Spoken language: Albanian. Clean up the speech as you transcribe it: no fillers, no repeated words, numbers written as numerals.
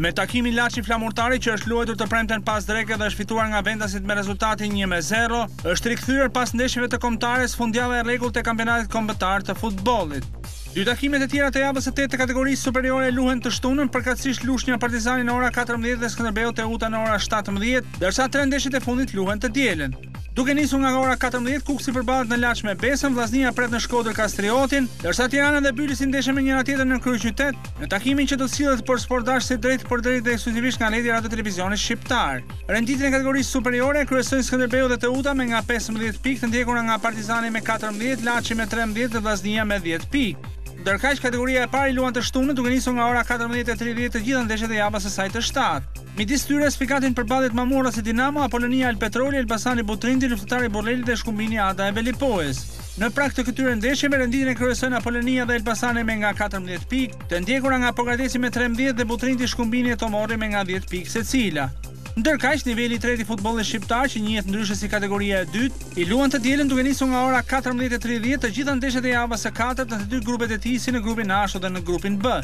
Me takimin Laçi Flamurtari që është luajtur të premten pas dreke dhe është fituar nga Vendasit me rezultatin 1-0, është rikthyer pas ndeshjeve të kombëtares fundjava e rregullt të kampionatit kombëtar të futbollit. Dy takimet e tjera të javës së 8 të kategorisë superiore luhen të shtunën, përkatësisht Lushnja Partizani në ora 14 dhe Skënderbeu Teuta në ora 17, ndërsa 3 ndeshjet e fundit luhen të dielën. Duke nisur nga ora 14, Kuksi përballet në Laç me Besën, Vllaznia pret në Shkodër Kastriotin, ndërsa Tirana dhe Bylisi ndeshen me njëra tjetrën në Kryeqytet, në takimin që do sillet për sportdash si drejt për drejt dhe ekskluzivisht nga Ledi Radio Televizionit Shqiptar. Renditjen e kategorisë superiore kryesojnë Skënderbeu dhe Teuta me nga 15 pikë, të ndjekura nga Partizani me 14, Laçi me 13 dhe Vllaznia me 10 pikë. Ndërkaq kategoria e parë luan të shtunën duke nisur nga ora 14:30 të gjitha ndeshjet e javës së saj të 7. Midis tyre sfikatin përballet Mamura si Dinamo, Apolonia El Petroli, Elbasani Butrindi, Luftëtari Borreli dhe Shkumbini Ada e Belipoes. Në prag të këtyre ndeshjeve renditjen e kryesojnë Apolonia dhe Elbasani me nga 14 pikë, të ndjekura nga Pogradeci me 13 dhe Butrindi, Shkumbini e Tomorri me nga 10 pikë secila. Ndërkaq niveli i tretë i futbollit shqiptar, që njihet ndryshe si kategoria e dytë, i luan të dielën duke nisur nga ora 14:30 të gjitha ndeshjet e javës së 4 në të dy grupet e tij, si në grupin A ashtu dhe në grupin B.